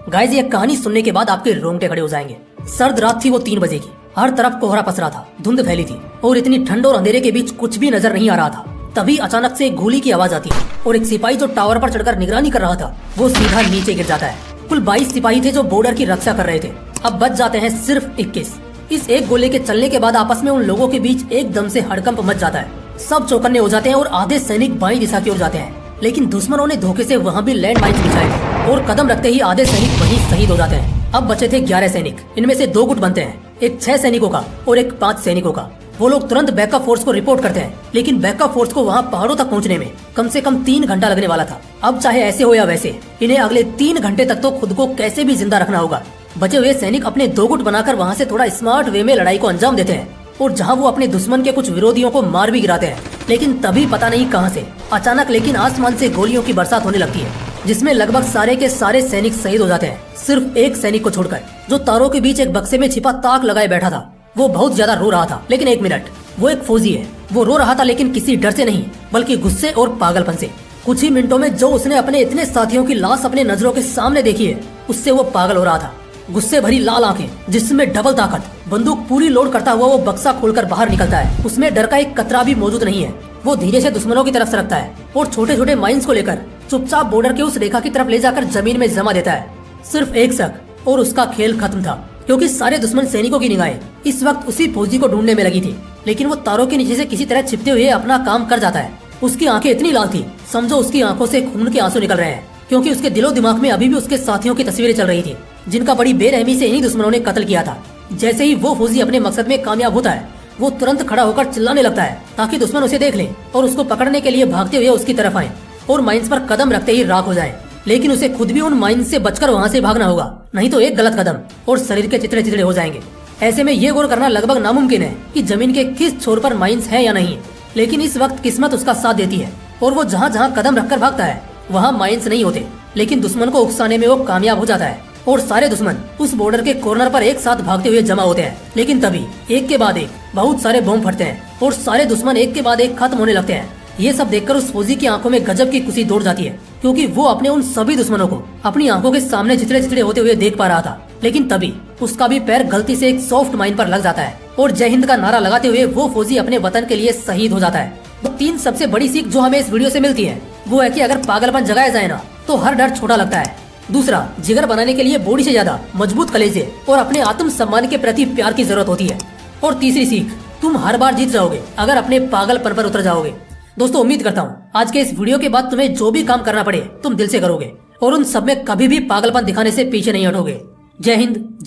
Guys, ये कहानी सुनने के बाद आपके रोंगटे खड़े हो जाएंगे। सर्द रात थी, वो 3 बजे की। हर तरफ कोहरा पसरा था, धुंध फैली थी और इतनी ठंड और अंधेरे के बीच कुछ भी नजर नहीं आ रहा था। तभी अचानक से एक गोली की आवाज आती है और एक सिपाही जो टावर पर चढ़कर निगरानी कर रहा था वो सीधा नीचे गिर जाता है। कुल 22 सिपाही थे जो बॉर्डर की रक्षा कर रहे थे, अब बच जाते हैं सिर्फ 21। इस एक गोले के चलने के बाद आपस में उन लोगों के बीच एकदम से हड़कंप मच जाता है। सब चौकन्ने हो जाते हैं और आधे सैनिक बाई दिशा की ओर जाते हैं। लेकिन दुश्मनों ने धोखे से वहाँ भी लैंड माइन्स बिछाए थे और कदम रखते ही आधे सैनिक वहीं शहीद हो जाते हैं। अब बचे थे 11 सैनिक। इनमें से 2 गुट बनते हैं, एक 6 सैनिकों का और एक 5 सैनिकों का। वो लोग तुरंत बैकअप फोर्स को रिपोर्ट करते हैं, लेकिन बैकअप फोर्स को वहाँ पहाड़ों तक पहुँचने में कम से कम 3 घंटा लगने वाला था। अब चाहे ऐसे हो या वैसे, इन्हें अगले 3 घंटे तक तो खुद को कैसे भी जिंदा रखना होगा। बचे हुए सैनिक अपने 2 गुट बनाकर वहाँ से थोड़ा स्मार्ट वे में लड़ाई को अंजाम देते हैं और जहाँ वो अपने दुश्मन के कुछ विरोधियों को मार भी गिराते हैं। लेकिन तभी पता नहीं कहां से अचानक लेकिन आसमान से गोलियों की बरसात होने लगती है, जिसमें लगभग सारे के सारे सैनिक शहीद हो जाते हैं, सिर्फ एक सैनिक को छोड़कर, जो तारों के बीच एक बक्से में छिपा ताक लगाए बैठा था। वो बहुत ज्यादा रो रहा था। लेकिन एक मिनट, वो एक फौजी है। वो रो रहा था लेकिन किसी डर से नहीं, बल्कि गुस्से और पागलपन से। कुछ ही मिनटों में जो उसने अपने इतने साथियों की लाश अपने नजरों के सामने देखी है, उससे वो पागल हो रहा था। गुस्से भरी लाल आंखें, जिसमें डबल ताकत, बंदूक पूरी लोड करता हुआ वो बक्सा खोलकर बाहर निकलता है। उसमें डर का एक कतरा भी मौजूद नहीं है। वो धीरे से दुश्मनों की तरफ सरकता है और छोटे छोटे माइंस को लेकर चुपचाप बॉर्डर के उस रेखा की तरफ ले जाकर जमीन में जमा देता है। सिर्फ एक शक और उसका खेल खत्म था, क्योंकि सारे दुश्मन सैनिकों की निगाहें इस वक्त उसी फौजी को ढूंढने में लगी थी। लेकिन वो तारों के नीचे से किसी तरह छिपते हुए अपना काम कर जाता है। उसकी आंखें इतनी लाल थी, समझो उसकी आंखों से खून के आंसू निकल रहे हैं, क्योंकि उसके दिलो दिमाग में अभी भी उसके साथियों की तस्वीरें चल रही थी, जिनका बड़ी बेरहमी से इन्हीं दुश्मनों ने कत्ल किया था। जैसे ही वो फौजी अपने मकसद में कामयाब होता है, वो तुरंत खड़ा होकर चिल्लाने लगता है ताकि दुश्मन उसे देख ले और उसको पकड़ने के लिए भागते हुए उसकी तरफ आए और माइंस पर कदम रखते ही राख हो जाए। लेकिन उसे खुद भी उन माइंस से बचकर वहाँ से भागना होगा, नहीं तो एक गलत कदम और शरीर के चितड़े चितड़े हो जाएंगे। ऐसे में ये गौर करना लगभग नामुमकिन है कि जमीन के किस छोर पर माइंस है या नहीं। लेकिन इस वक्त किस्मत उसका साथ देती है और वो जहाँ जहाँ कदम रखकर भागता है वहाँ माइंस नहीं होते। लेकिन दुश्मन को उकसाने में वो कामयाब हो जाता है और सारे दुश्मन उस बॉर्डर के कॉर्नर पर एक साथ भागते हुए जमा होते हैं। लेकिन तभी एक के बाद एक बहुत सारे बम फटते हैं और सारे दुश्मन एक के बाद एक खत्म होने लगते हैं। ये सब देखकर उस फौजी की आंखों में गजब की खुशी दौड़ जाती है, क्योंकि वो अपने उन सभी दुश्मनों को अपनी आंखों के सामने चितड़े चितड़े होते हुए देख पा रहा था। लेकिन तभी उसका भी पैर गलती से एक सॉफ्ट माइन पर लग जाता है और जय हिंद का नारा लगाते हुए वो फौजी अपने वतन के लिए शहीद हो जाता है। वो 3 सबसे बड़ी सीख जो हमें इस वीडियो से मिलती है वो है कि अगर पागलपन जगाया जाए ना तो हर डर छोटा लगता है। दूसरा, जिगर बनाने के लिए बॉडी से ज्यादा मजबूत कलेजे और अपने आत्म सम्मान के प्रति प्यार की जरूरत होती है। और तीसरी सीख, तुम हर बार जीत जाओगे अगर अपने पागलपन पर उतर जाओगे। दोस्तों, उम्मीद करता हूँ आज के इस वीडियो के बाद तुम्हें जो भी काम करना पड़े तुम दिल से करोगे और उन सब में कभी भी पागलपन दिखाने से पीछे नहीं हटोगे। जय हिंद।